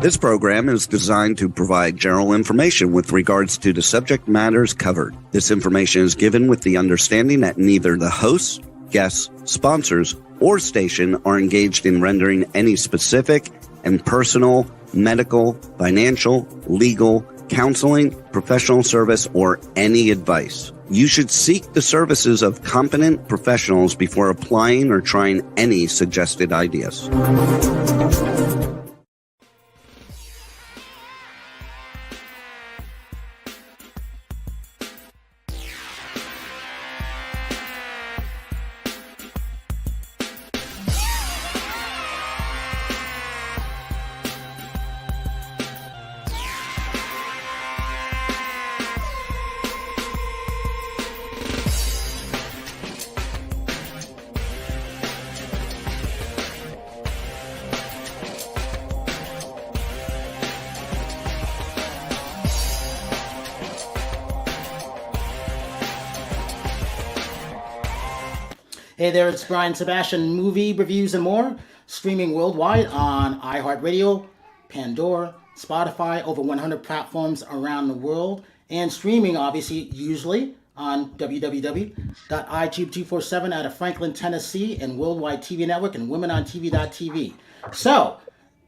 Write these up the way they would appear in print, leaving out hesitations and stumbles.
This program is designed to provide general information with regards to the subject matters covered. This information is given with the understanding that neither the hosts, guests, sponsors, or station are engaged in rendering any specific and personal, medical, financial, legal, counseling, professional service, or any advice. You should seek the services of competent professionals before applying or trying any suggested ideas. Hey there, it's Brian Sebastian, movie reviews and more, streaming worldwide on iHeartRadio, Pandora, Spotify, over 100 platforms around the world, and streaming, obviously, usually on www.itube247 out of Franklin, Tennessee, and Worldwide TV Network and WomenOnTV.tv. So,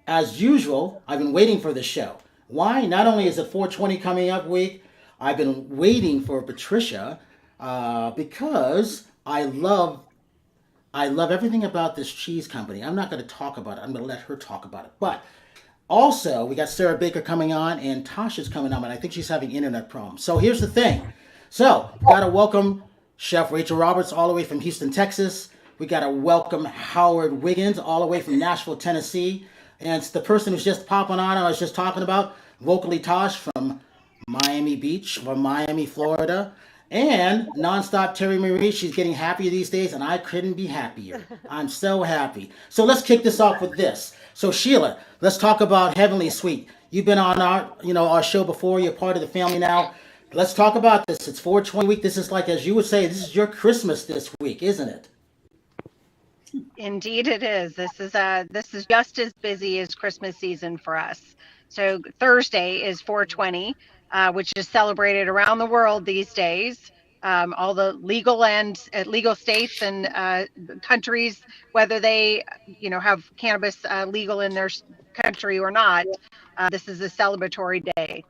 as usual, I've been waiting for this show. Why? Not only is it 420 coming up week, I've been waiting for Patricia because I love everything about this cheese company. I'm not going to talk about it. I'm going to let her talk about it. But also, we got Sarah Baker coming on, and Tasha's coming on, and I think she's having internet problems. So here's the thing. So, got to welcome Chef Rachel Roberts all the way from Houston, Texas. We got to welcome Howard Wiggins all the way from Nashville, Tennessee. And it's the person who's just popping on, I was just talking about, Vocally Tosh from Miami Beach or Miami, Florida. And Nonstop Terry Marie, she's getting happier these days, and I couldn't be happier. I'm so happy. So let's kick this off with this. So Sheila, let's talk about Heavenly Suite. You've been on our show before. You're part of the family now. Let's talk about this. It's 420 week. This is like, as you would say, this is your Christmas this week, isn't it? Indeed, it is. This is just as busy as Christmas season for us. So Thursday is 420. Which is celebrated around the world these days. All the legal states and countries, whether they, have cannabis legal in their country or not, this is a celebratory day.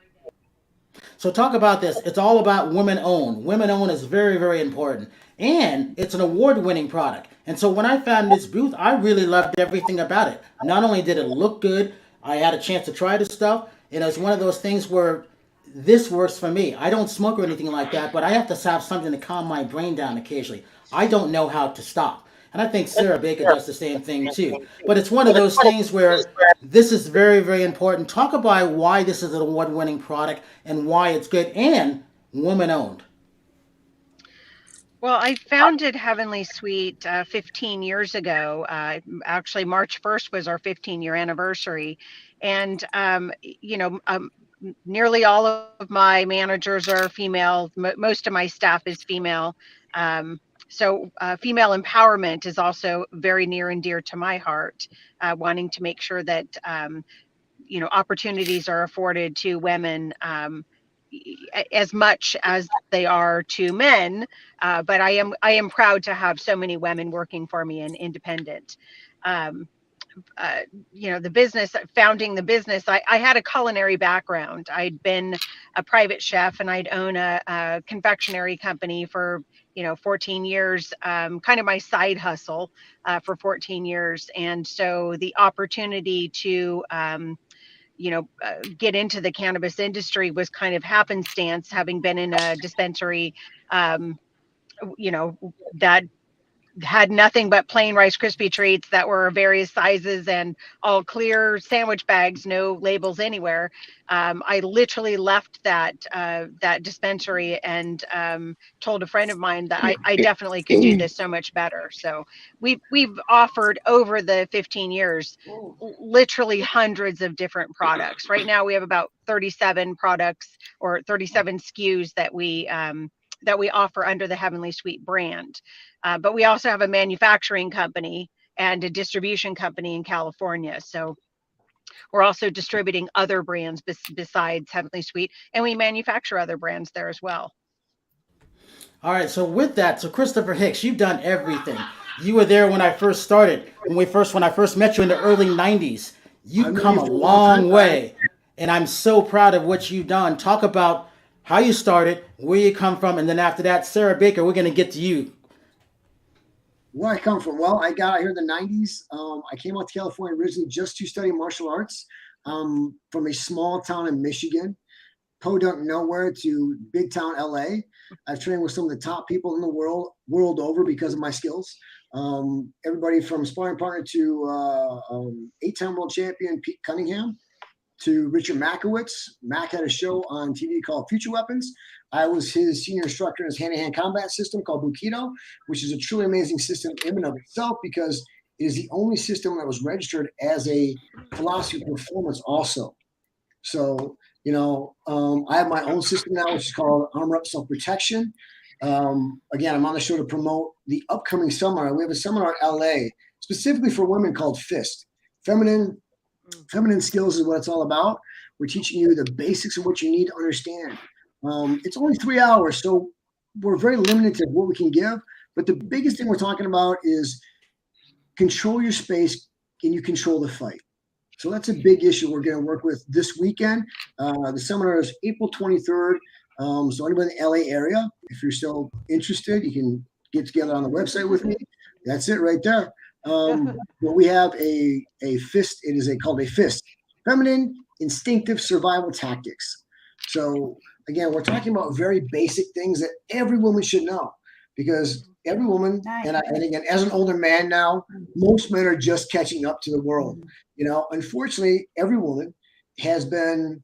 So talk about this. It's all about women owned. Women owned is very, very important. And it's an award-winning product. And so when I found this booth, I really loved everything about it. Not only did it look good, I had a chance to try the stuff. And it's one of those things where this works for me. I don't smoke or anything like that, but I have to have something to calm my brain down occasionally. I don't know how to stop. And I think Sarah Baker does the same thing too. But it's one of those things where this is very, very important. Talk about why this is an award-winning product and why it's good and woman-owned. Well, I founded Heavenly Suite 15 years ago. Actually, March 1st was our 15-year anniversary. And, nearly all of my managers are female. Most of my staff is female. So female empowerment is also very near and dear to my heart, wanting to make sure that, opportunities are afforded to women as much as they are to men. But I am proud to have so many women working for me and independent. The business, founding the business, I had a culinary background. I'd been a private chef and I'd own a confectionery company for, 14 years, kind of my side hustle for 14 years. And so the opportunity to, get into the cannabis industry was kind of happenstance, having been in a dispensary, that had nothing but plain Rice Krispie treats that were various sizes and all clear sandwich bags, no labels anywhere. I literally left that dispensary and told a friend of mine that I definitely could do this so much better. So we've offered over the 15 years, literally hundreds of different products. Right now we have about 37 products or 37 SKUs that we offer under the Heavenly Suite brand. But we also have a manufacturing company and a distribution company in California. So we're also distributing other brands besides Heavenly Sweet, and we manufacture other brands there as well. All right, so with that, so Christopher Hicks, you've done everything. You were there when I first started, when I first met you in the early '90s. I You've know come you a for a long long time, Brian. way, and I'm so proud of what you've done. Talk about how you started, where you come from, and then after that, Sarah Baker, we're gonna get to you. Where I come from, well, I got out here in the '90s. I came out to California originally just to study martial arts. From a small town in Michigan, podunk nowhere, to big town LA. I've trained with some of the top people in the world over because of my skills. Everybody from sparring partner to 8-time world champion Pete Cunningham, to Richard Makowitz. Mac had a show on TV called Future Weapons. I was his senior instructor in his hand-to-hand combat system called Bukido, which is a truly amazing system in and of itself, because it is the only system that was registered as a philosophy of performance also. So, I have my own system now, which is called Armor Up Self-Protection. Again, I'm on the show to promote the upcoming seminar. We have a seminar in LA specifically for women called FIST. Feminine skills is what it's all about. We're teaching you the basics of what you need to understand. It's only 3 hours, so we're very limited to what we can give. But the biggest thing we're talking about is control your space and you control the fight. So that's a big issue we're going to work with this weekend. The seminar is April 23rd. So anybody in the LA area, if you're still interested, you can get together on the website with me. That's it right there. But we have a FIST. It is called a FIST, Feminine Instinctive Survival Tactics. So again, we're talking about very basic things that every woman should know, because every woman, and again, as an older man now, most men are just catching up to the world. Unfortunately, every woman has been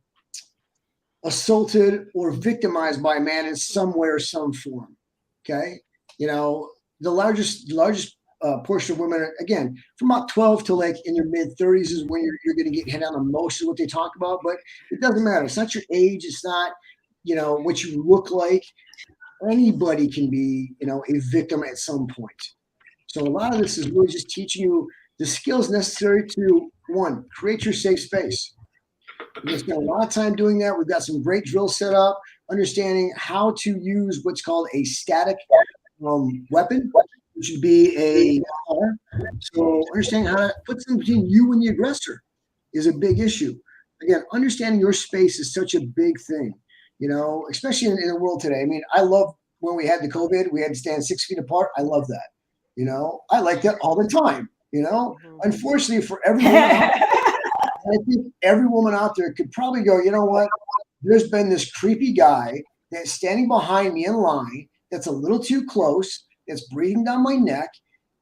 assaulted or victimized by a man in some way or some form. Okay. The largest portion of women, again, from about 12 to like in your mid 30s is when you're going to get hit on the most, is what they talk about. But it doesn't matter. It's not your age. It's not, what you look like. Anybody can be, a victim at some point. So a lot of this is really just teaching you the skills necessary to, one, create your safe space. We're going to spend a lot of time doing that. We've got some great drills set up, understanding how to use what's called a static weapon, which would be a car. So understanding how to put something between you and the aggressor is a big issue. Again, understanding your space is such a big thing, especially in the world today. I mean, I love when we had the COVID, we had to stand 6 feet apart. I love that. I like that all the time. Unfortunately for everyone, I think every woman out there could probably go, you know what? There's been this creepy guy that's standing behind me in line that's a little too close, that's breathing down my neck,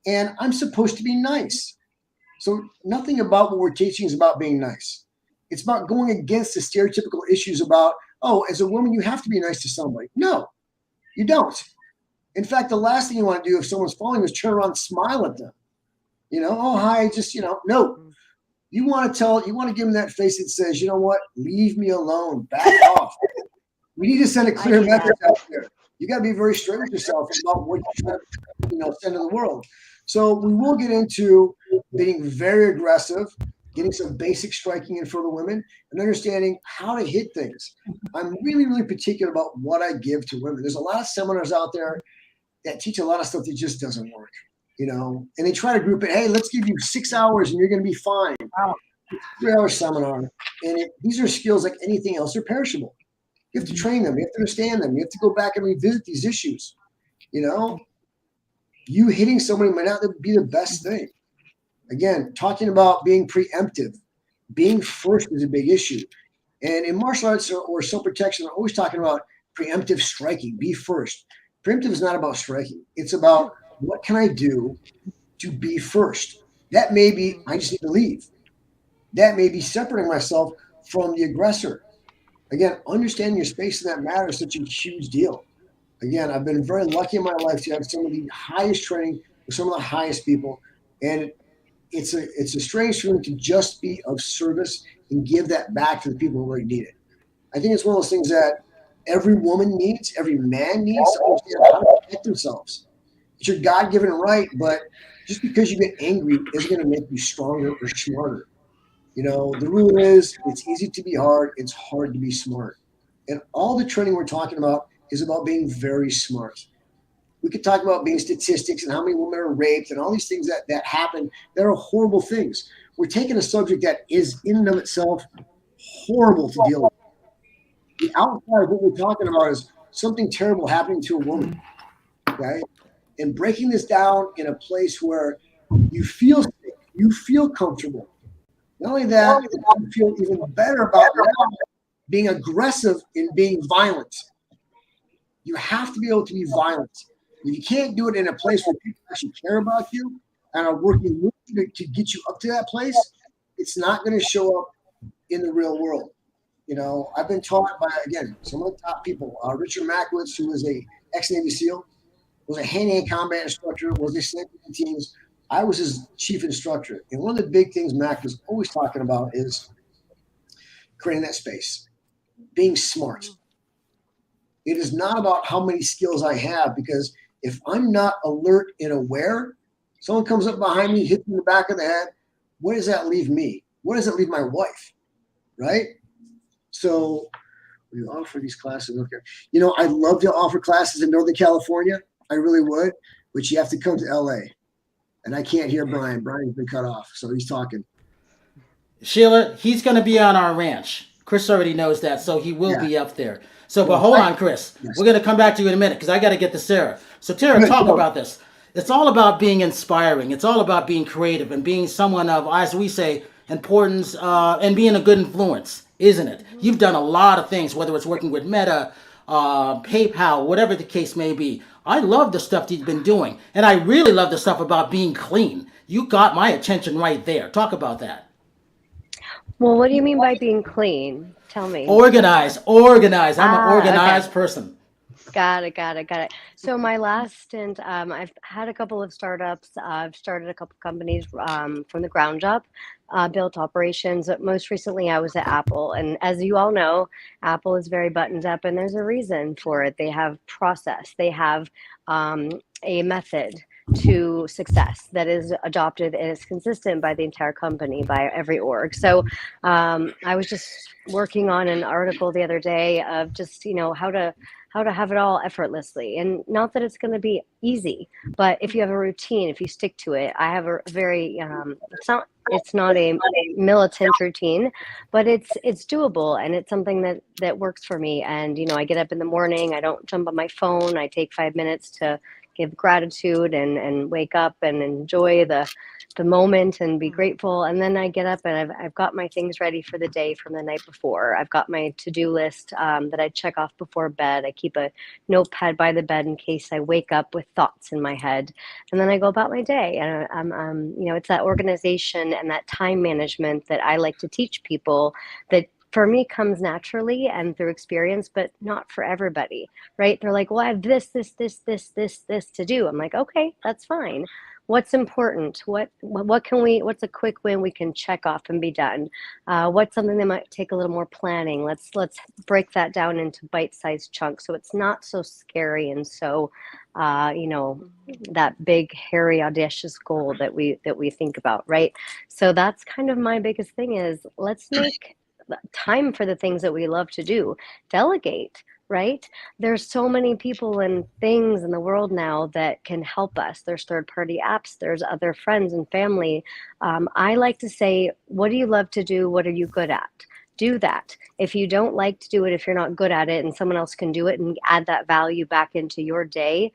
and I'm supposed to be nice. So nothing about what we're teaching is about being nice. It's about going against the stereotypical issues about, oh, as a woman, you have to be nice to somebody. No, you don't. In fact, the last thing you want to do if someone's following you is turn around and smile at them. Oh, hi, just, no. You want to give them that face that says, you know what, leave me alone, back off. We need to send a clear message out there. You got to be very straight with yourself about what you're trying to, send to the world. So we will get into being very aggressive, getting some basic striking in for the women, and understanding how to hit things. I'm really, really particular about what I give to women. There's a lot of seminars out there that teach a lot of stuff that just doesn't work. And they try to group it. Hey, let's give you 6 hours and you're going to be fine. Wow. 3-hour seminar. And these are skills like anything else. They're perishable. You have to train them. You have to understand them. You have to go back and revisit these issues. You hitting somebody might not be the best thing. Again, talking about being preemptive, being first is a big issue. And in martial arts or self-protection, I'm always talking about preemptive striking. Be first. Preemptive is not about striking. It's about, what can I do to be first? That may be, I just need to leave. That may be separating myself from the aggressor. Again, understanding your space in that matter is such a huge deal. Again, I've been very lucky in my life to have some of the highest training with some of the highest people. And it's a strange feeling to just be of service and give that back to the people who really need it. I think it's one of those things that every woman needs, every man needs to understand how to protect themselves. It's your God-given right, but just because you get angry isn't going to make you stronger or smarter. You know, the rule is it's easy to be hard, it's hard to be smart. And all the training we're talking about is about being very smart. We could talk about being statistics and how many women are raped and all these things that happen that are horrible things. We're taking a subject that is in and of itself horrible to deal with. The outside of what we're talking about is something terrible happening to a woman. Okay. And breaking this down in a place where you feel safe, you feel comfortable. Not only that, you feel even better about being aggressive in being violent. You have to be able to be violent. If you can't do it in a place where people actually care about you and are working with you to get you up to that place, it's not going to show up in the real world. You know, I've been taught by, again, some of the top people. Richard Mackwitz, who was a ex-Navy SEAL, was a hand-to-hand combat instructor, was a sniper teams. I was his chief instructor. And one of the big things Mac was always talking about is creating that space, being smart. It is not about how many skills I have, because if I'm not alert and aware, someone comes up behind me, hits me in the back of the head, where does that leave me? Where does it leave my wife? Right? So we offer these classes. Okay. You know, I'd love to offer classes in Northern California. I really would, but you have to come to LA. And I can't hear Brian. Brian's been cut off, so he's talking. Sheila, he's going to be on our ranch. Chris already knows that, so he will be up there. So, but hold on, Chris. Yes. We're going to come back to you in a minute because I got to get to Sarah. So, Tara, talk about this. It's all about being inspiring. It's all about being creative and being someone of, as we say, importance and being a good influence, isn't it? You've done a lot of things, whether it's working with Meta, PayPal, whatever the case may be. I love the stuff that you've been doing. And I really love the stuff about being clean. You got my attention right there. Talk about that. Well, what do you mean by being clean? Tell me. Organized. I'm an organized person. Got it. So my last stint, I've had a couple of startups. I've started a couple companies from the ground up, built operations. Most recently, I was at Apple. And as you all know, Apple is very buttoned up, and there's a reason for it. They have process. They have a method to success that is adopted and is consistent by the entire company, by every org. So I was just working on an article the other day of just, how to have it all effortlessly. And not that it's going to be easy, but if you have a routine, if you stick to it. I have a very it's not a militant routine, but it's doable, and it's something that works for me. And I get up in the morning, I don't jump on my phone, I take 5 minutes to give gratitude and wake up and enjoy the moment and be grateful. And then I get up and I've got my things ready for the day from the night before. I've got my to-do list that I check off before bed. I keep a notepad by the bed in case I wake up with thoughts in my head. And then I go about my day. And it's that organization and that time management that I like to teach people that for me comes naturally and through experience, but not for everybody, right? They're like, well, I have this to do. I'm like, okay, that's fine. What's important? What's a quick win we can check off and be done? What's something that might take a little more planning? Let's break that down into bite-sized chunks so it's not so scary and so that big, hairy, audacious goal that we think about, right? So that's kind of my biggest thing is let's make time for the things that we love to do. Delegate, right? There's so many people and things in the world now that can help us. There's third-party apps. There's other friends and family. I like to say, what do you love to do? What are you good at? Do that. If you don't like to do it, if you're not good at it and someone else can do it and add that value back into your day,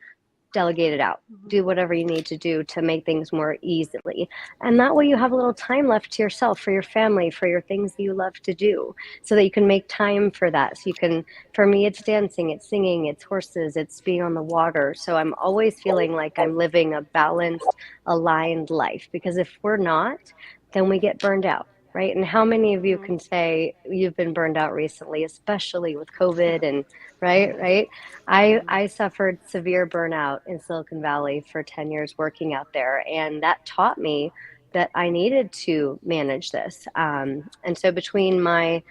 delegate it out. Do whatever you need to do to make things more easily. And that way you have a little time left to yourself, for your family, for your things that you love to do, so that you can make time for that. So you can, for me, it's dancing, it's singing, it's horses, it's being on the water. So I'm always feeling like I'm living a balanced, aligned life, because if we're not, then we get burned out. Right. And how many of you can say you've been burned out recently, especially with COVID and right. I suffered severe burnout in Silicon Valley for 10 years working out there. And that taught me that I needed to manage this. And so between my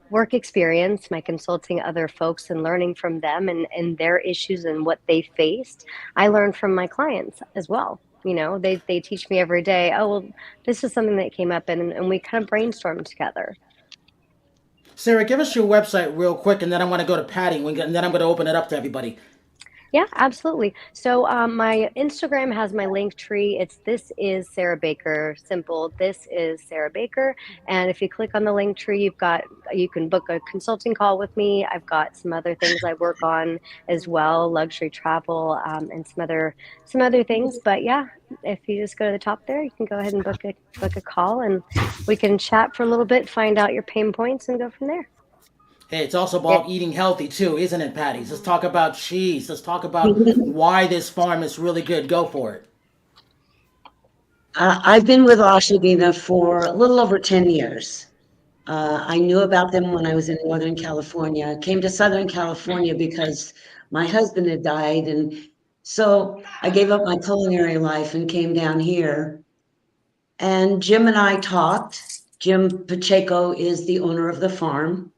work experience, my consulting other folks and learning from them and their issues and what they faced, I learned from my clients as well. They teach me every day. Oh, well, this is something that came up, and we kind of brainstorm together. Sarah, give us your website real quick, and then I'm going to go to Patty, and then I'm going to open it up to everybody. Yeah, absolutely. So my Instagram has my link tree. It's This Is Sarah Baker. Simple. This is Sarah Baker. And if you click on the link tree, you can book a consulting call with me. I've got some other things I work on as well, luxury travel, and some other things. But yeah, if you just go to the top there, you can go ahead and book a call, and we can chat for a little bit, find out your pain points, and go from there. Hey, it's also about eating healthy too, isn't it, Patty? Let's talk about cheese. Let's talk about why this farm is really good. Go for it. I've been with Achadinha for a little over 10 years. I knew about them when I was in Northern California. I came to Southern California because my husband had died. And so I gave up my culinary life and came down here. And Jim and I talked. Jim Pacheco is the owner of the farm.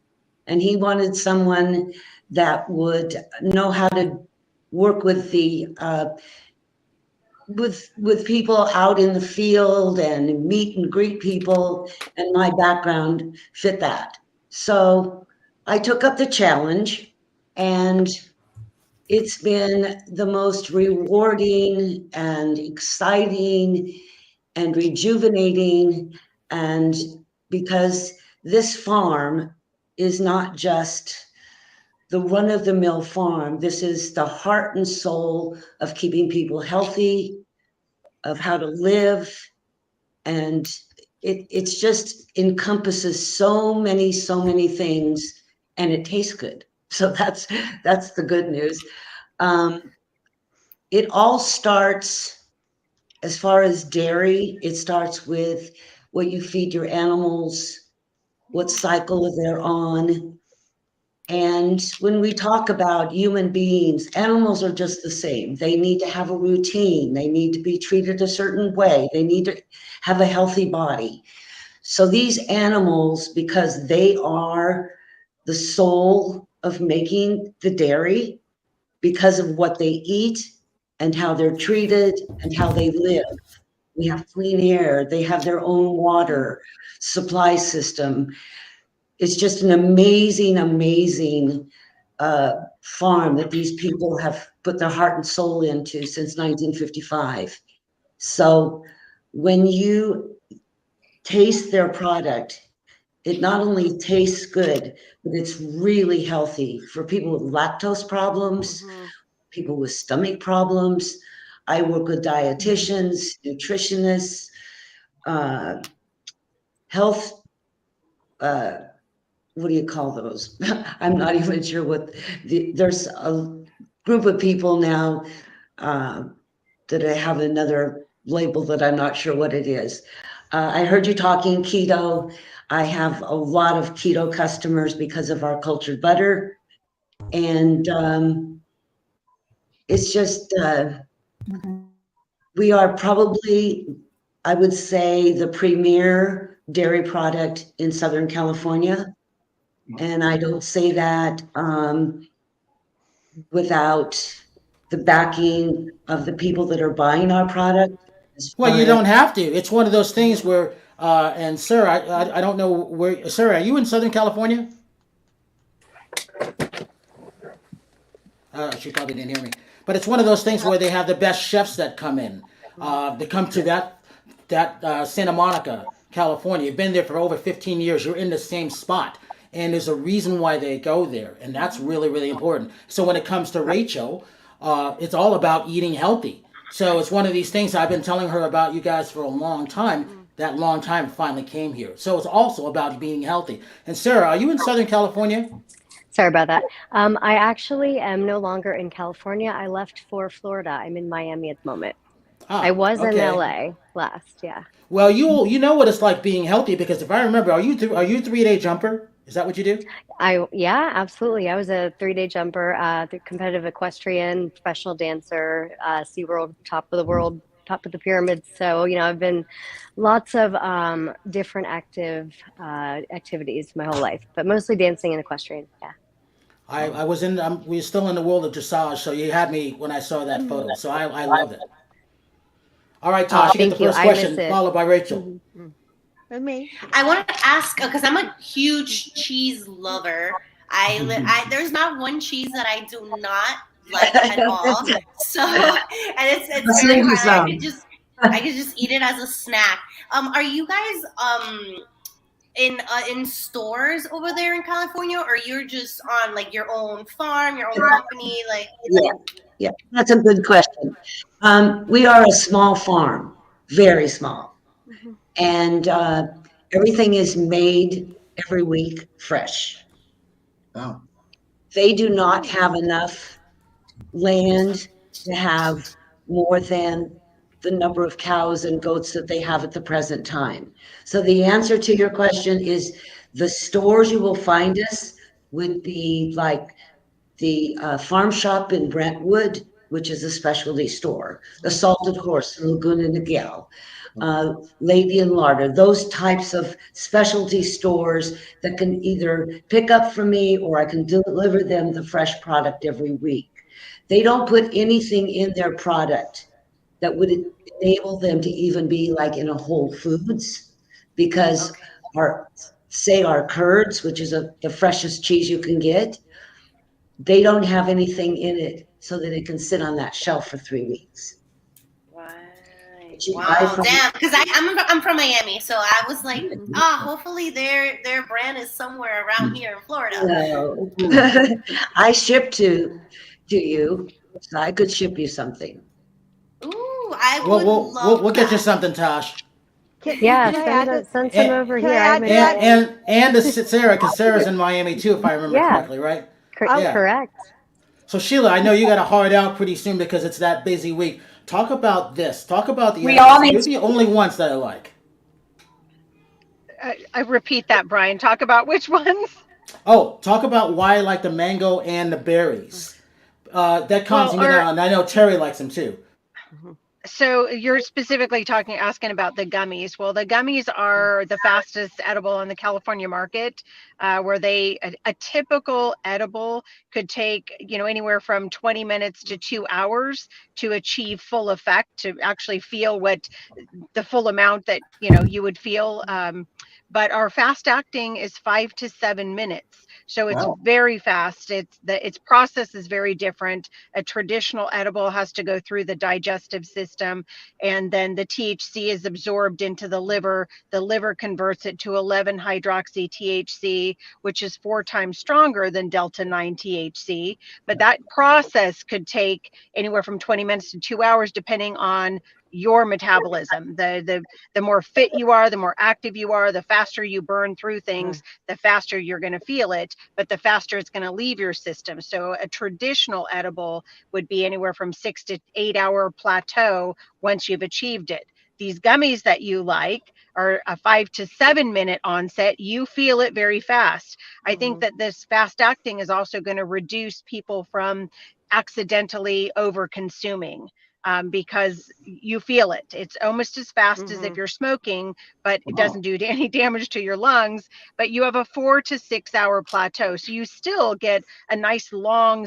And he wanted someone that would know how to work with the with people out in the field and meet and greet people, and my background fit that. So I took up the challenge, and it's been the most rewarding and exciting and rejuvenating, and because this farm is not just the run-of-the-mill farm. This is the heart and soul of keeping people healthy, of how to live, and it's just encompasses so many things, and it tastes good. So that's the good news. It all starts, as far as dairy, it starts with what you feed your animals, what cycle they're on. And when we talk about human beings, animals are just the same. They need to have a routine. They need to be treated a certain way. They need to have a healthy body. So these animals, because they are the soul of making the dairy, because of what they eat and how they're treated and how they live. We have clean air. They have their own water supply system. It's just an amazing farm that these people have put their heart and soul into since 1955. So when you taste their product, it not only tastes good, but it's really healthy for people with lactose problems, people with stomach problems. I work with dietitians, nutritionists, health, what do you call those? I'm not even sure what there's a group of people now that I have another label that I'm not sure what it is. I heard you talking keto. I have a lot of keto customers because of our cultured butter. And it's just, we are probably, I would say, the premier dairy product in Southern California. And I don't say that without the backing of the people that are buying our product. Well, you don't have to. It's one of those things where, and Sarah, I don't know where, Sarah, are you in Southern California? She probably didn't hear me. But it's one of those things where they have the best chefs that come in. They come to that Santa Monica, California. You've been there for over 15 years. You're in the same spot. And there's a reason why they go there. And that's really important. So when it comes to Rachel, it's all about eating healthy. So it's one of these things I've been telling her about you guys for a long time. That long time finally came here. So it's also about being healthy. And Sarah, are you in Southern California? Sorry about that. I actually am no longer in California. I left for Florida. I'm in Miami at the moment. I was in LA last, yeah. Well, you know what it's like being healthy, because if I remember, are you 3-day jumper? Is that what you do? Yeah, absolutely. I was a 3-day jumper, competitive equestrian, professional dancer, SeaWorld, top of the pyramids. So, I've been lots of different activities my whole life, but mostly dancing and equestrian. Yeah. I was in. We were still in the world of dressage, so you had me when I saw that photo. So I love it. All right, Tosh, you get the Thank you. first I miss question, it. followed by Rachel. And me. I want to ask because I'm a huge cheese lover. There's not one cheese that I do not like at all. So, and it's very Send you hard. some. I could just eat it as a snack. Are you guys in stores over there in California, or you're just on like your own farm, your own company? Like, Yeah, that's a good question. We are a small farm, very small, and everything is made every week fresh. Oh, They do not have enough land to have more than the number of cows and goats that they have at the present time. So the answer to your question is the stores you will find us would be like the farm shop in Brentwood, which is a specialty store, the Salted Horse in Laguna Niguel, Lady and Larder, those types of specialty stores that can either pick up from me or I can deliver them the fresh product every week. They don't put anything in their product that would enable them to even be like in a Whole Foods, because our curds, which is the freshest cheese you can get, they don't have anything in it so that it can sit on that shelf for 3 weeks. right. You buy Wow, from- damn. Because I'm from Miami, so I was like, hopefully their brand is somewhere around here in Florida. No. I ship to you, so I could ship you something. Ooh, I would love We'll get you that. something, Tosh. Yeah, Can I add this? send some over Can I here. add I'm to that? And to Sarah, because Sarah's in Miami too, if I remember Yeah. correctly, right? Yeah. Correct. So Sheila, I know you got to hard out pretty soon because it's that busy week. Talk about this. Talk about the. We all need You're the only ones that I like. I repeat that, Brian. Talk about which ones? Oh, talk about why I like the mango and the berries. That calms me down. I know Terry likes them too. So you're specifically asking about the gummies. Well, the gummies are the fastest edible on the California market, where a typical edible could take, anywhere from 20 minutes to 2 hours to achieve full effect, to actually feel what the full amount that, you would feel. But our fast acting is 5 to 7 minutes. So it's very fast. Its process is very different. A traditional edible has to go through the digestive system, and then the THC is absorbed into the liver. The liver converts it to 11-hydroxy THC, which is 4 times stronger than delta 9 THC. But that process could take anywhere from 20 minutes to 2 hours, depending on your metabolism. The more fit you are, the more active you are, the faster you burn through things, the faster you're going to feel it, but the faster it's going to leave your system. So a traditional edible would be anywhere from 6 to 8 hour plateau once you've achieved it. These gummies that you like are a 5 to 7 minute onset. You feel it very fast. I think that this fast acting is also going to reduce people from accidentally over consuming. Because you feel it. It's almost as fast as if you're smoking, but it doesn't do any damage to your lungs. But you have a 4 to 6 hour plateau. So you still get a nice long,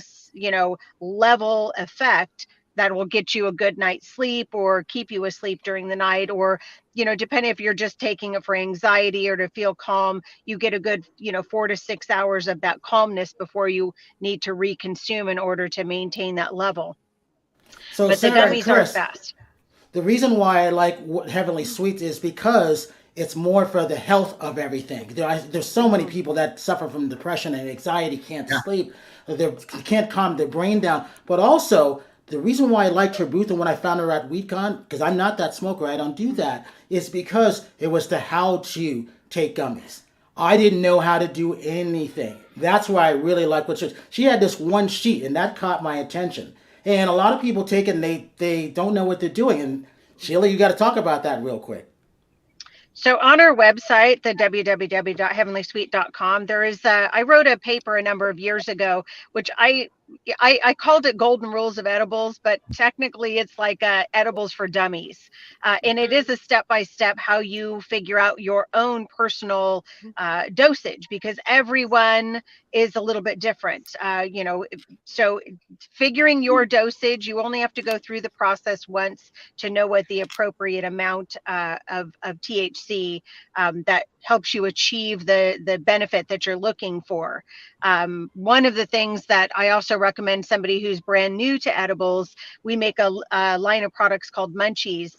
level effect that will get you a good night's sleep or keep you asleep during the night, or, depending if you're just taking it for anxiety or to feel calm, you get a good, 4 to 6 hours of that calmness before you need to reconsume in order to maintain that level. So But Sarah the and gummies aren't Chris, fast. the reason why I like Heavenly Sweets is because it's more for the health of everything. There's so many people that suffer from depression and anxiety, can't sleep, they can't calm their brain down. But also, the reason why I liked her booth and when I found her at WeedCon, because I'm not that smoker, I don't do that, is because it was the how to take gummies. I didn't know how to do anything. That's why I really like what she had this one sheet, and that caught my attention. And a lot of people take it and they don't know what they're doing. And Sheila, you got to talk about that real quick. So on our website, the www.heavenlysweet.com, there is I wrote a paper a number of years ago, which I I called it golden rules of edibles, but technically it's like edibles for dummies. And it is a step-by-step how you figure out your own personal dosage, because everyone is a little bit different. So figuring your dosage, you only have to go through the process once to know what the appropriate amount of THC that helps you achieve the benefit that you're looking for. One of the things that I also recommend somebody who's brand new to edibles, we make a line of products called Munchies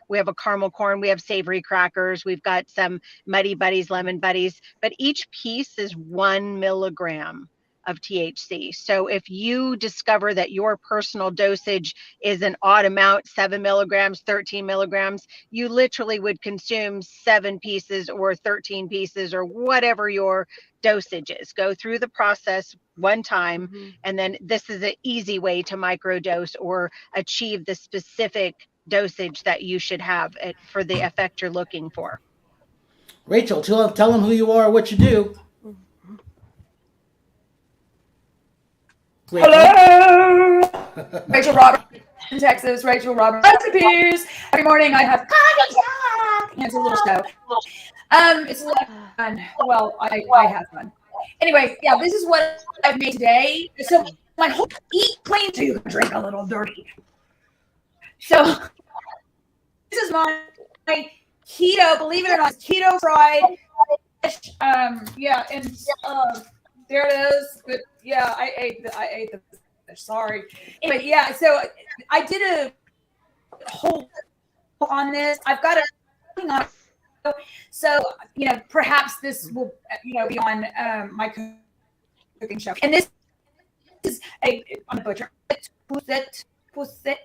we have a caramel corn, we have savory crackers, we've got some Muddy Buddies, Lemon Buddies, but each piece is 1 milligram of THC. So if you discover that your personal dosage is an odd amount, 7 milligrams, 13 milligrams, you literally would consume 7 pieces or 13 pieces or whatever your dosage is. Go through the process one time, and then this is an easy way to microdose or achieve the specific dosage that you should have for the effect you're looking for. Rachel, tell them who you are, what you do. Rachel. Hello, Rachel Roberts in Texas. Rachel Roberts recipes. Every morning I have it's a little show. It's a lot of fun. Well, I have fun. Anyway, yeah, this is what I've made today. So my whole eat clean to drink a little dirty. So this is my keto. Believe it or not, it's keto fried fish. Yeah, and there it is. But yeah, I ate the fish. Sorry. Anyway, yeah. So I did a whole on this. I've got a on. So perhaps this will be on my cooking show. And this is on the butcher.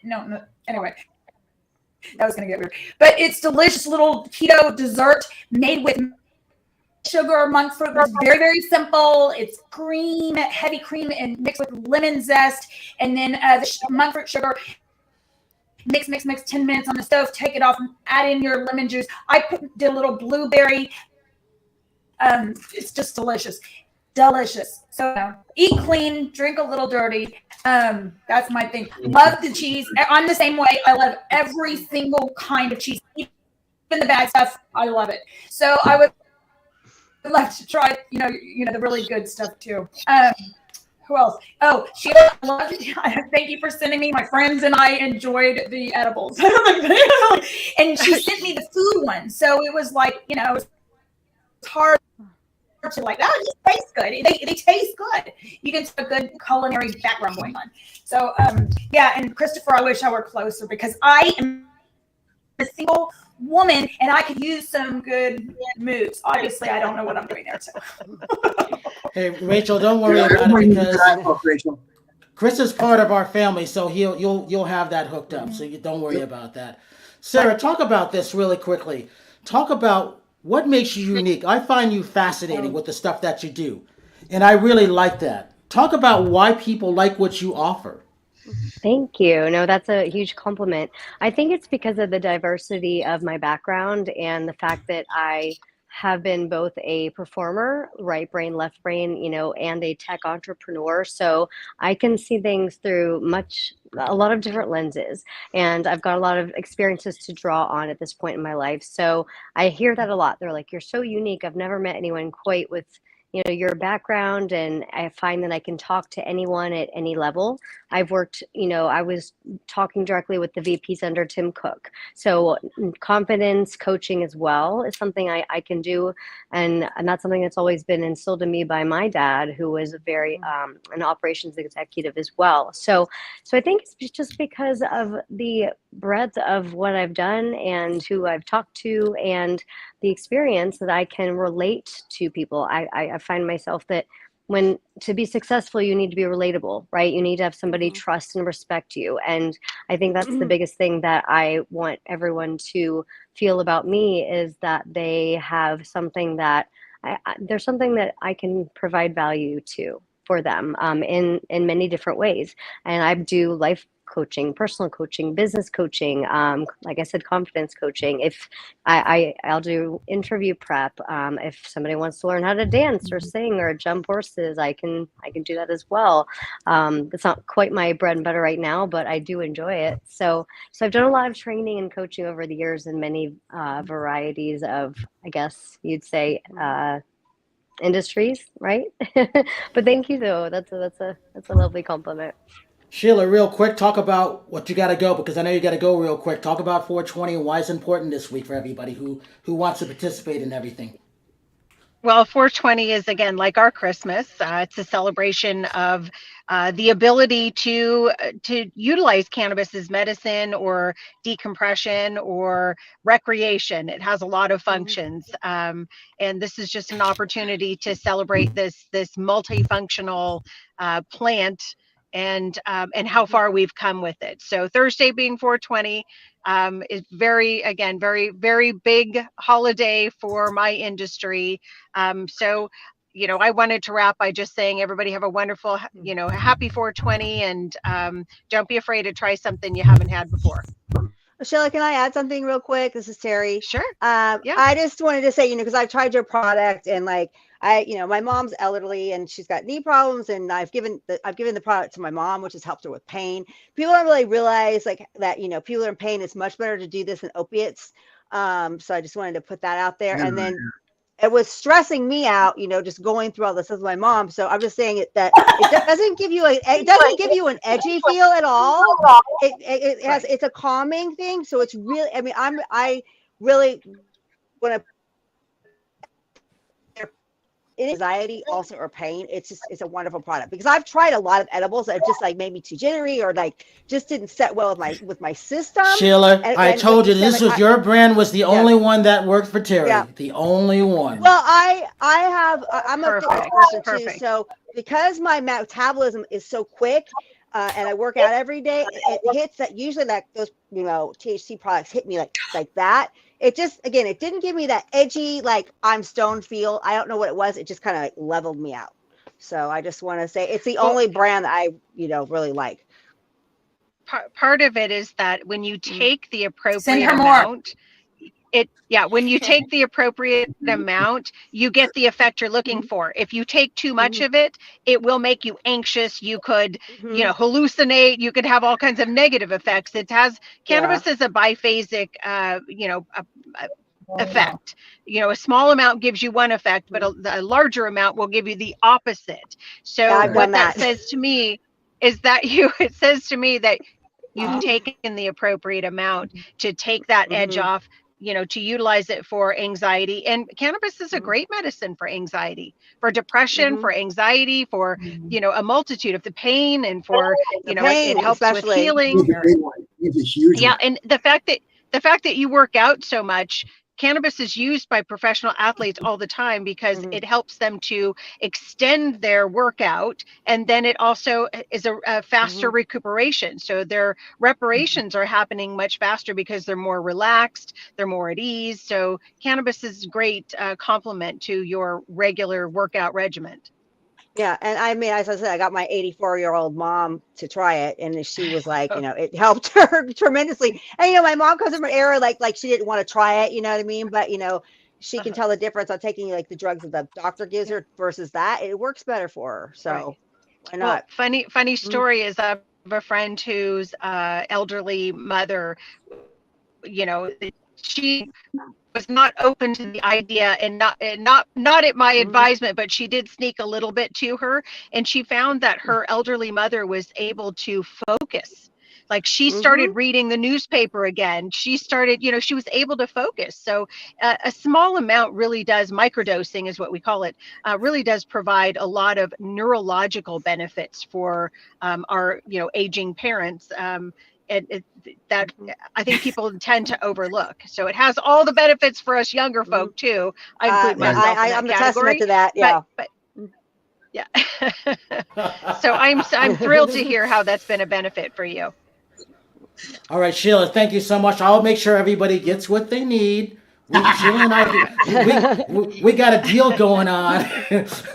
No. Anyway, that was gonna get weird. But it's delicious little keto dessert made with sugar, monk fruit. It's very, very simple. It's cream, heavy cream, and mixed with lemon zest, and then the monk fruit sugar. Mix 10 minutes on the stove, take it off, add in your lemon juice. I did a little blueberry. It's just delicious. So eat clean, drink a little dirty. That's my thing. Love the cheese. I'm the same way. I love every single kind of cheese, even the bad stuff. I love it. So I would love to try, the really good stuff too. Who else? Oh, Sheila, I love it. Thank you for sending me. My friends and I enjoyed the edibles. And she sent me the food one. So it was like, it was hard to like, oh, it just tastes good. They taste good. You can see a good culinary background going on. So, yeah. And Christopher, I wish I were closer because I am a single woman and I could use some good moves. Obviously, I don't know what I'm doing there. So. Hey, Rachel, don't worry about it because Chris is part of our family, so you'll have that hooked up. So you don't worry about that. Sarah, talk about this really quickly. Talk about what makes you unique. I find you fascinating with the stuff that you do, and I really like that. Talk about why people like what you offer. Thank you. No, that's a huge compliment. I think it's because of the diversity of my background and the fact that I have been both a performer, right brain, left brain, and a tech entrepreneur. So I can see things through a lot of different lenses. And I've got a lot of experiences to draw on at this point in my life. So I hear that a lot. They're like, you're so unique. I've never met anyone quite with your background, and I find that I can talk to anyone at any level. I've worked, I was talking directly with the VPs under Tim Cook. So confidence coaching as well is something I can do. And that's something that's always been instilled in me by my dad, who was a very, an operations executive as well. So I think it's just because of the breadth of what I've done and who I've talked to and the experience that I can relate to people. I find myself that to be successful, you need to be relatable, right? You need to have somebody trust and respect you. And I think that's the biggest thing that I want everyone to feel about me is that they have something that there's something that I can provide value to for them in many different ways. And I do life coaching, personal coaching, business coaching, like I said, confidence coaching. If I'll do interview prep. If somebody wants to learn how to dance or sing or jump horses, I can do that as well. It's not quite my bread and butter right now, but I do enjoy it. So I've done a lot of training and coaching over the years in many varieties of, I guess you'd say, industries, right? But thank you though. That's a lovely compliment. Sheila, real quick, talk about what you got to go, because I know you got to go real quick. Talk about 420 and why it's important this week for everybody who wants to participate in everything. Well, 420 is, again, like our Christmas. It's a celebration of the ability to utilize cannabis as medicine or decompression or recreation. It has a lot of functions, and this is just an opportunity to celebrate this multifunctional plant and how far we've come with it. So Thursday being 420 is very very big holiday for my industry. So I wanted to wrap by just saying everybody have a wonderful happy 420, and don't be afraid to try something you haven't had before. Sheila, can I add something real quick? This is Terry. Sure. Yeah. I just wanted to say, because I've tried your product, and like my mom's elderly and she's got knee problems, and I've given the product to my mom, which has helped her with pain. People don't really realize like that, people are in pain. It's much better to do this than opiates. So I just wanted to put that out there. And then it was stressing me out, just going through all this with my mom. So I'm just saying that it doesn't give you an edgy feel at all. It's a calming thing. So it's really, I really want to anxiety also or pain. It's a wonderful product, because I've tried a lot of edibles that just like made me too jittery or like just didn't set well with my system. Sheila, I told you this was your brand was the only one that worked for Terry. Yeah. The only one. Well, I'm a fitness person too. So because my metabolism is so quick, and I work out every day, it hits that usually like those THC products hit me like that. It just, again, it didn't give me that edgy, like I'm stoned feel. I don't know what it was. It just kind of like leveled me out. So I just want to say it's the only brand that I, really like. Part of it is that when you take the appropriate amount, when you take the appropriate amount, you get the effect you're looking for. If you take too much of it, it will make you anxious. You could, hallucinate. You could have all kinds of negative effects. Cannabis is a biphasic, effect. A small amount gives you one effect, but a larger amount will give you the opposite. So what that says to me is that it says to me that you've taken the appropriate amount to take that edge off, to utilize it for anxiety. And cannabis is a great medicine for anxiety, for depression, for anxiety, for, a multitude of the pain, and for, it helps with healing. Yeah. And the fact that you work out so much, cannabis is used by professional athletes all the time because it helps them to extend their workout. And then it also is a faster recuperation. So their reparations are happening much faster because they're more relaxed, they're more at ease. So cannabis is a great complement to your regular workout regimen. Yeah. And as I said, I got my 84-year-old mom to try it, and she was like, it helped her tremendously. And, my mom comes from an era like she didn't want to try it, you know what I mean? But, she can tell the difference on taking like the drugs that the doctor gives her versus that. It works better for her. So why not? Well, funny story is I have a friend whose elderly mother, she was not open to the idea, and not at my advisement, but she did sneak a little bit to her, and she found that her elderly mother was able to focus. Like she started reading the newspaper again. She started, she was able to focus. So a small amount really does, microdosing is what we call it, really does provide a lot of neurological benefits for our, aging parents. That I think people tend to overlook. So it has all the benefits for us younger folk too. I include myself in that I'm the category. testament to that. Yeah. But yeah. So I'm thrilled to hear how that's been a benefit for you. All right, Sheila, thank you so much. I'll make sure everybody gets what they need. Sheila and I, we got a deal going on.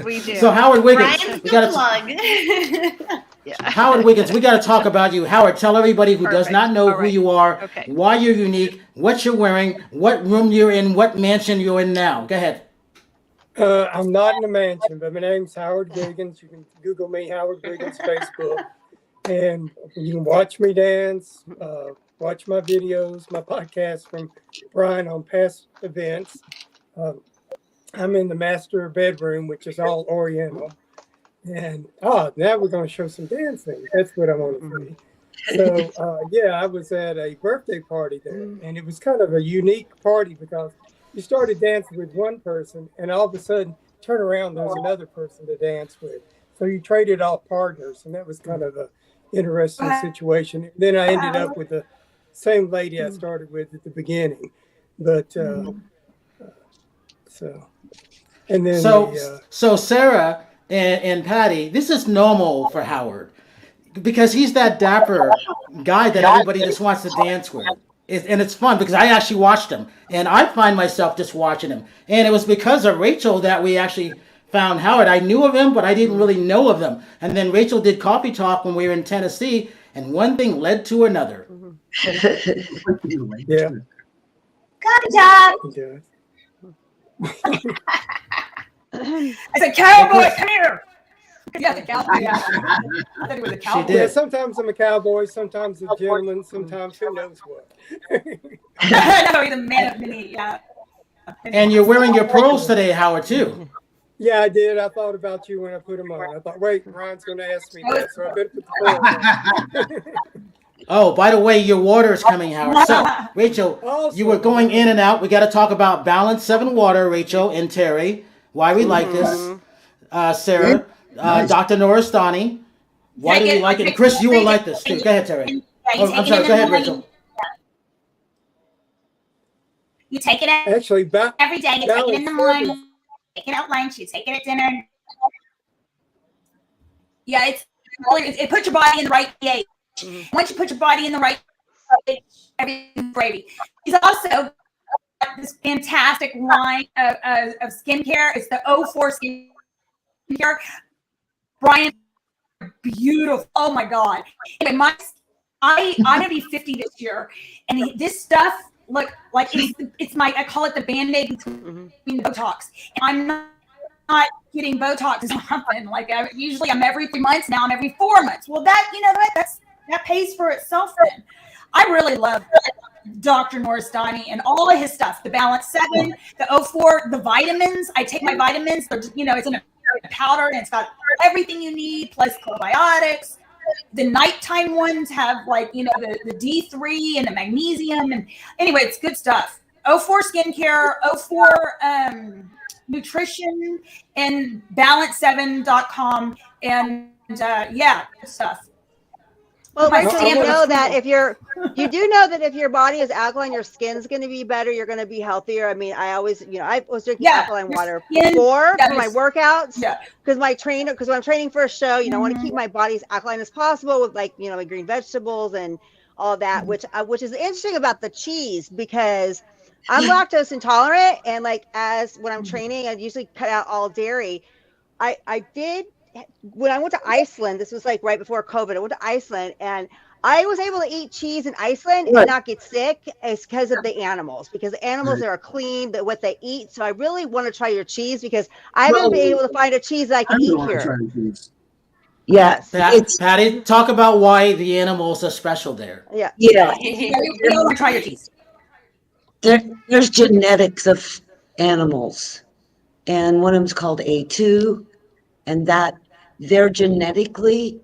We do. So Howard Wiggins, Brian's the plug. Howard Wiggins, we got to talk about you. Howard, tell everybody who does not know who you are, why you're unique, what you're wearing, what room you're in, what mansion you're in now. Go ahead. I'm not in a mansion, but my name's Howard Wiggins. You can Google me, Howard Wiggins, Facebook. And you can watch me dance, watch my videos, my podcast from Brian on past events. I'm in the master bedroom, which is all Oriental. And now we're going to show some dancing. That's what I want to see. So, I was at a birthday party there, and it was kind of a unique party because you started dancing with one person, and all of a sudden, turn around, there's another person to dance with. So you traded off partners, and that was kind of a interesting situation. Then I ended up with the same lady I started with at the beginning. But, So Sarah and Patty, this is normal for Howard because he's that dapper guy that everybody just wants to dance with. And it's fun because I actually watched him and I find myself just watching him. And it was because of Rachel that we actually found Howard. I knew of him, but I didn't really know of him. And then Rachel did Coffee Talk when we were in Tennessee, and one thing led to another. Yeah. Good job. I said, cowboy, come here. Yeah, the cowboy. Yeah. I thought it was a cowboy. Yeah, sometimes I'm a cowboy, sometimes a gentleman, sometimes who knows what. No, he's a man of many. Yeah. And you're wearing your pearls today, Howard, too. Yeah, I did. I thought about you when I put them on. I thought, wait, Ryan's going to ask me that, so I better put the pearls on. Oh, by the way, your water is coming, Howard. So, Rachel, you were going in and out. We got to talk about Balance 7 water, Rachel and Terry. Why we like this. Sarah, Dr. Noristani. Why do we like it? And Chris, you will like this too. Go ahead, Terry. I'm sorry. Go ahead, Rachel. You take it every day. You take it in the morning. Take it at lunch. You take it at dinner. Yeah, it puts your body in the right pH. Once you put your body in the right pH, everything's gravy. He's also got this fantastic line of skincare. It's the 04 skincare. Brian, beautiful. Oh my God. Anyway, I'm gonna be 50 this year, and this stuff look like it's I call it the Band-Aid between Botox. And I'm not getting Botox or something. Like usually I'm every 3 months. Now I'm every 4 months. Well, that pays for itself then. I really love Dr. Noristani and all of his stuff. The Balance 7, the 04, the vitamins. I take my vitamins. They're it's in a powder and it's got everything you need plus probiotics. The nighttime ones have the D3 and the magnesium, and anyway, it's good stuff. 04 skincare, 04 nutrition, and balance7.com, and good stuff. Well, Rachel, you know that if your body is alkaline, your skin's going to be better. You're going to be healthier. I mean, I was drinking alkaline water before for my workouts because when I'm training for a show, I want to keep my body as alkaline as possible with my green vegetables and all that, which is interesting about the cheese because I'm lactose intolerant. And when I'm training, I usually cut out all dairy. I did. When I went to Iceland, this was right before COVID, I went to Iceland and I was able to eat cheese in Iceland and not get sick. It's because of the animals, because the animals are clean, what they eat. So I really want to try your cheese because I haven't been able to find a cheese that I can eat here. Yes. Patty, talk about why the animals are special there. Yeah. We want to try your cheese. There's genetics of animals, and one of them's called A2, and that they're genetically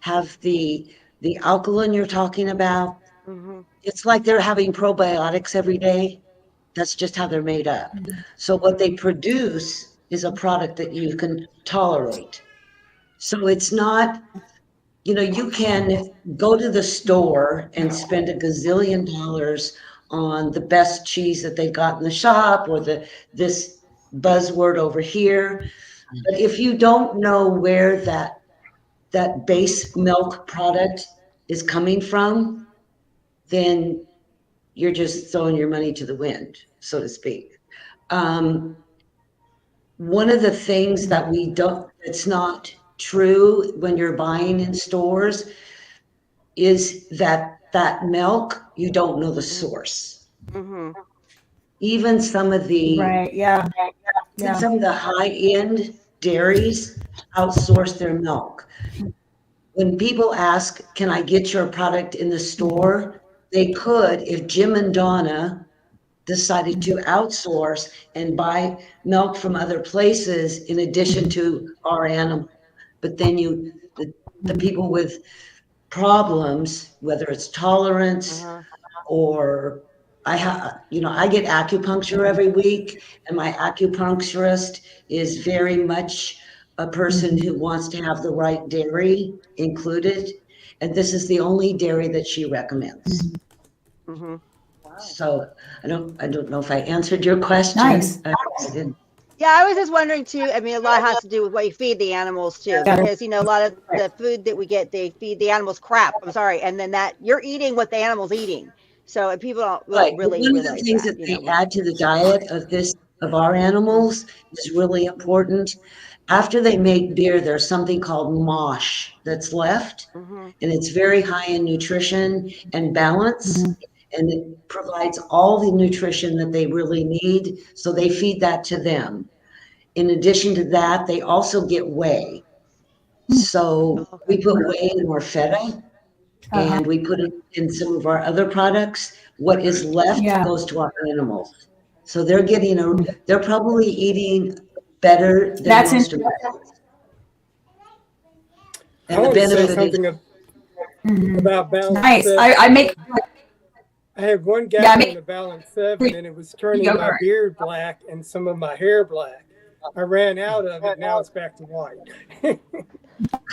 have the alkaline you're talking about. It's like they're having probiotics every day. That's just how they're made up. So what they produce is a product that you can tolerate. So it's not, you can go to the store and spend $1 gazillion on the best cheese that they got in the shop or this buzzword over here. But if you don't know where that base milk product is coming from, then you're just throwing your money to the wind, so to speak. One of the things that it's not true when you're buying in stores is that milk, you don't know the source. Mm-hmm. Even some of the Right. Yeah. Yeah. some of the high-end dairies outsource their milk. When people ask, can I get your product in the store? They could if Jim and Donna decided to outsource and buy milk from other places in addition to our animal. But then the people with problems, whether it's tolerance or I get acupuncture every week, and my acupuncturist is very much a person who wants to have the right dairy included, and this is the only dairy that she recommends. Mm-hmm. So I don't know if I answered your question. Nice. I didn't. Yeah, I was just wondering too. I mean, a lot has to do with what you feed the animals too, because a lot of the food that we get, they feed the animals crap. I'm sorry, and then that you're eating what the animal's eating. So people don't Right. really One of the realize things that. that they add to the diet of our animals is really important. After they make beer, there's something called mosh that's left, and it's very high in nutrition and balance. And it provides all the nutrition that they really need. So they feed that to them. In addition to that, they also get whey. So we put whey in Morfetta, and we put it in some of our other products. What is left goes to our animals. So they're probably eating better than most Americans. I And the want to say benefit something about balance. Nice. I had one gallon of Balance 7, and it was turning my beard black and some of my hair black. I ran out of it. Now it's back to white.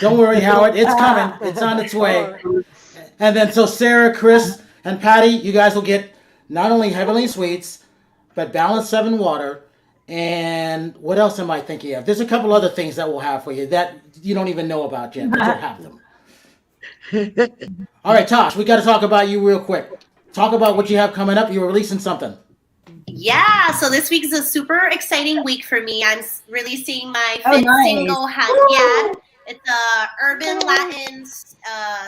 Don't worry, Howard. It's coming. It's on its way. And then so Sarah, Chris, and Patty, you guys will get not only Heavenly Sweets, but Balance 7 water. And what else am I thinking of? There's a couple other things that we'll have for you that you don't even know about yet, but you'll have them. All right, Tosh, we got to talk about you real quick. Talk about what you have coming up. You're releasing something. Yeah, so this week is a super exciting week for me. I'm releasing my fifth single, Yeah. It's a urban Latin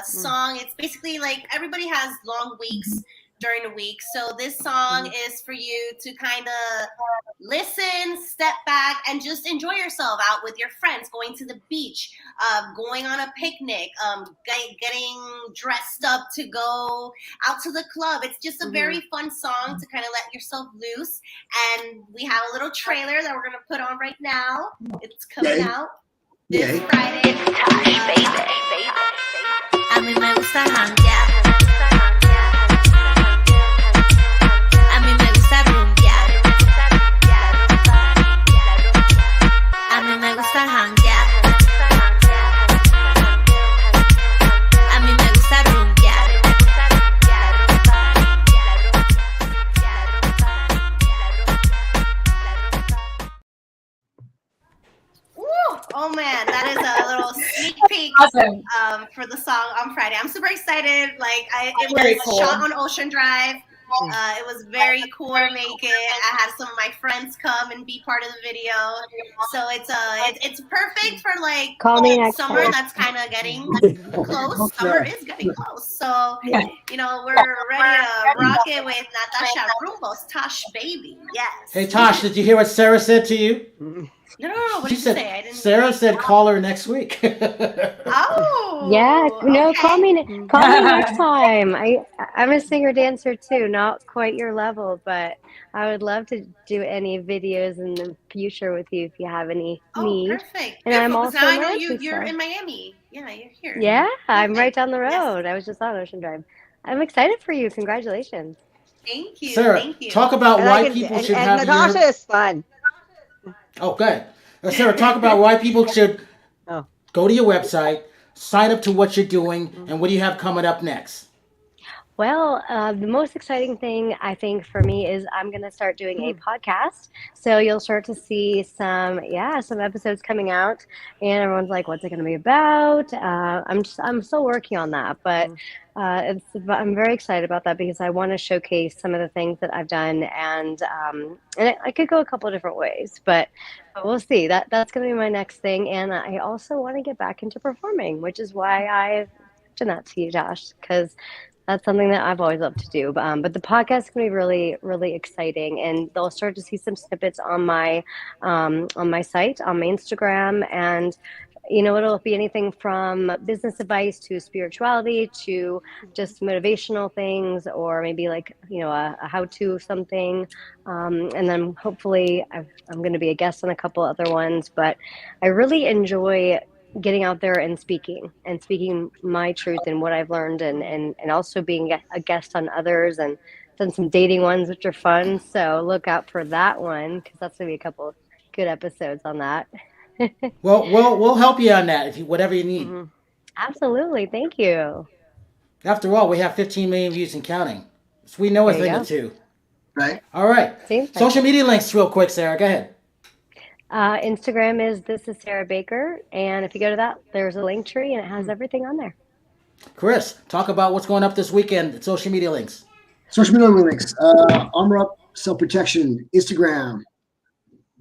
song. It's basically like everybody has long weeks during the week. So this song is for you to kind of listen, step back, and just enjoy yourself out with your friends, going to the beach, going on a picnic, getting dressed up to go out to the club. It's just a very fun song to kind of let yourself loose. And we have a little trailer that we're going to put on right now. It's coming out this Friday. A mí me gusta janguear. A mí me gusta rumbear. A mí me gusta janguear. A mí me gusta rumbear. Oh man, that is a little sneak peek for the song on Friday. I'm super excited. It was shot on Ocean Drive. It was very cool to make it. I had some of my friends come and be part of the video. So it's perfect for summer that's kind of getting close. Summer is getting close. So, we're ready to rock it with Natasha Rumbos, Tosh Baby. Yes. Hey, Tosh, did you hear what Sarah said to you? No. What did you say? I didn't. Sarah said call her next week. Oh. Yeah, no, okay. call me next time. I'm a singer dancer too, not quite your level, but I would love to do any videos in the future with you if you have any need. Perfect. And I'm also now I know you're in Miami. Yeah, you're here. Yeah, I'm right down the road. Yes. I was just on Ocean Drive. I'm excited for you. Congratulations. Thank you. Sarah, Thank you. talk about why people should have Natasha is fun. Oh, good. Sarah, talk about why people should go to your website, sign up to what you're doing, and what do you have coming up next? Well, the most exciting thing I think for me is I'm going to start doing a podcast. So you'll start to see some episodes coming out, and everyone's like, "What's it going to be about?" I'm still working on that, but I'm very excited about that because I want to showcase some of the things that I've done, and I could go a couple of different ways, but we'll see. That's going to be my next thing, and I also want to get back into performing, which is why I mentioned that to you, Josh, because that's something that I've always loved to do. But the podcast is going to be really, really exciting, and they'll start to see some snippets on my site, on my Instagram, and it'll be anything from business advice to spirituality to just motivational things, or maybe like a how-to something. And then hopefully I'm going to be a guest on a couple other ones. But I really enjoy getting out there and speaking my truth and what I've learned, and also being a guest on others, and done some dating ones, which are fun. So look out for that one, because that's going to be a couple of good episodes on that. Well, we'll help you on that whatever you need. Absolutely. Thank you. After all, we have 15 million views and counting. So we know a thing or two. Right. All right. Social media links real quick, Sarah. Go ahead. Instagram is This Is Sarah Baker. And if you go to that, there's a link tree and it has everything on there. Chris, talk about what's going up this weekend. Social media links. Social media links. Armor Up, Self-Protection, Instagram.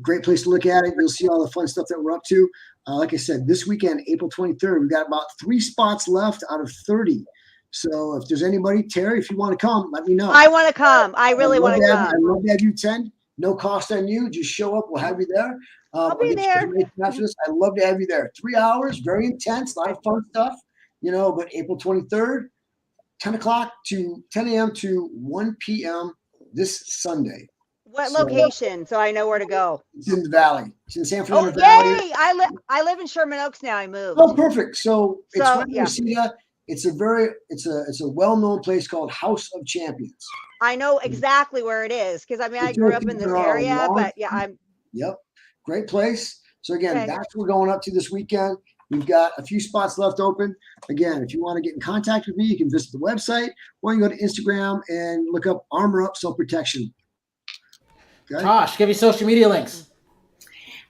Great place to look at it. You'll see all the fun stuff that we're up to. Like I said, this weekend, April 23rd, we've got about 3 spots left out of 30. So if there's anybody, Terry, if you want to come, let me know. I want to come. I really want to come. I'd love to have you attend. No cost on you. Just show up. We'll have you there. I'll be there. I'd love to have you there. 3 hours, very intense, a lot of fun stuff. But April 23rd, 10 a.m. to 1 p.m. this Sunday. What location? So I know where to go. It's in the Valley. It's in San Fernando Valley. Yay! I live in Sherman Oaks now. I moved. Oh, perfect. So it's right yeah. Reseda. It's a well-known place called House of Champions. I know exactly where it is because I grew up in this area, but I'm. Yep, great place. So again, that's what we're going up to this weekend. We've got a few spots left open. Again, if you want to get in contact with me, you can visit the website, or you can go to Instagram and look up Armor Up Self Protection. Okay. Tosh, give me social media links.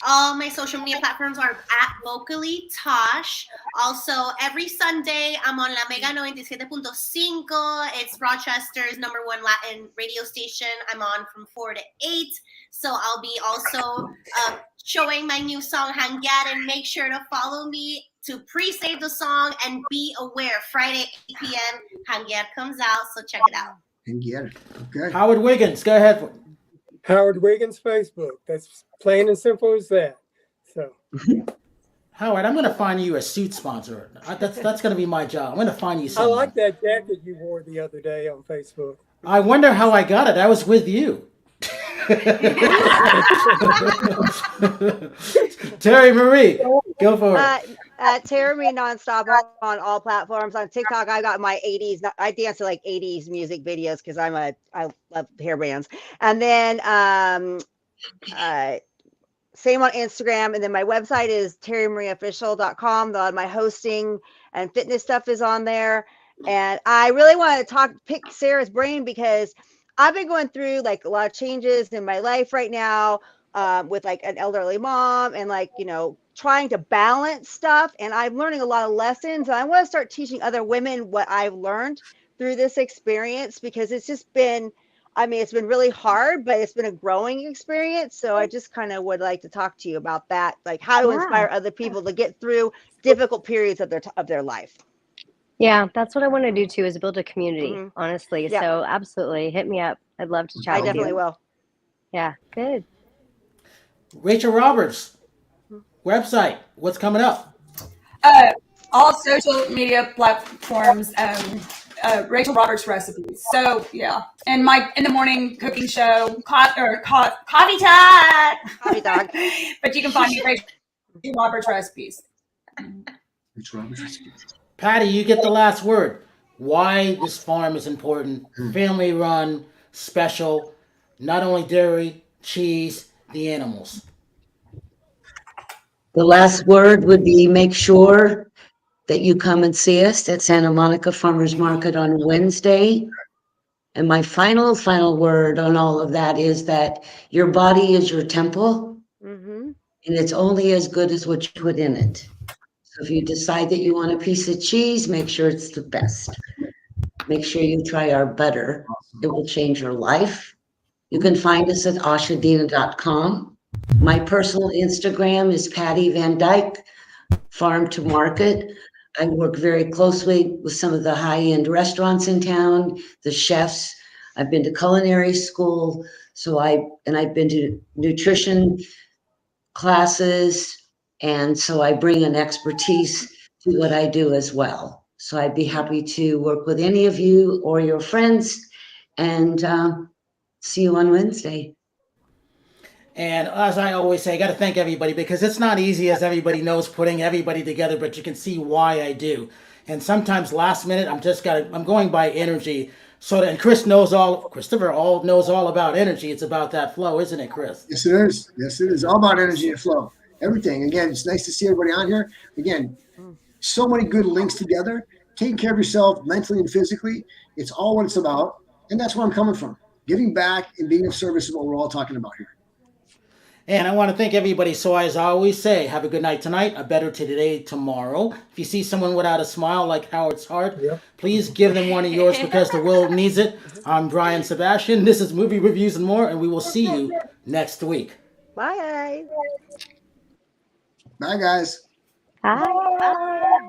All my social media platforms are at Vocally Tosh. Also, every Sunday, I'm on La Mega 97.5. It's Rochester's #1 Latin radio station. I'm on from 4 to 8. So I'll be also showing my new song, Hangyar, and make sure to follow me to pre-save the song and be aware. Friday, 8 p.m., Hangyar comes out, so check it out. Hangyar, okay. Howard Wiggins, go ahead. Howard Wiggins Facebook. That's plain and simple as that. So, Howard, I'm going to find you a suit sponsor. That's going to be my job. I'm going to find you something. I like that jacket you wore the other day on Facebook. I wonder how I got it. I was with you. Terry Marie, go for it. Terry Marie Nonstop on all platforms. On TikTok, I got my 80s. I dance to like 80s music videos because I love hair bands. And then same on Instagram. And then my website is terrymarieofficial.com. My hosting and fitness stuff is on there. And I really want to pick Sarah's brain because I've been going through like a lot of changes in my life right now with like an elderly mom and like, trying to balance stuff. And I'm learning a lot of lessons. And I want to start teaching other women what I've learned through this experience because it's just been, it's been really hard, but it's been a growing experience. So I just kind of would like to talk to you about that, like how to inspire other people to get through difficult periods of their life. Yeah, that's what I want to do too, is build a community, honestly. Yeah. So absolutely, hit me up. I'd love to chat with you. I definitely will. Yeah, good. Rachel Roberts, website, what's coming up? All social media platforms, Rachel Roberts Recipes. So yeah, and in the morning cooking show, coffee talk. Coffee talk. But you can find me Rachel Roberts Recipes. Rachel Roberts Recipes. Patty, you get the last word. Why this farm is important. Family run, special, not only dairy, cheese, the animals. The last word would be make sure that you come and see us at Santa Monica Farmers Market on Wednesday. And my final word on all of that is that your body is your temple, and it's only as good as what you put in it. So if you decide that you want a piece of cheese, make sure it's the best. Make sure you try our butter. It will change your life. You can find us at Achadinha.com. My personal Instagram is Patty Van Dyke, Farm to Market. I work very closely with some of the high-end restaurants in town, the chefs. I've been to culinary school, I've been to nutrition classes, and so I bring an expertise to what I do as well. So I'd be happy to work with any of you or your friends, and see you on Wednesday. And as I always say, I got to thank everybody because it's not easy, as everybody knows, putting everybody together, but you can see why I do. And sometimes last minute, I'm going by energy. So, and Christopher knows all about energy. It's about that flow, isn't it, Chris? Yes, it is. Yes, it is. All about energy and flow. Everything. Again, it's nice to see everybody on here. Again, so many good links together. Taking care of yourself mentally and physically. It's all what it's about. And that's where I'm coming from. Giving back and being of service is what we're all talking about here. And I want to thank everybody. So as I always say, have a good night tonight, a better today tomorrow. If you see someone without a smile like Howard's heart, please give them one of yours because the world needs it. I'm Brian Sebastian. This is Movie Reviews and More, and we will see you next week. Bye, guys. Bye, guys. Bye.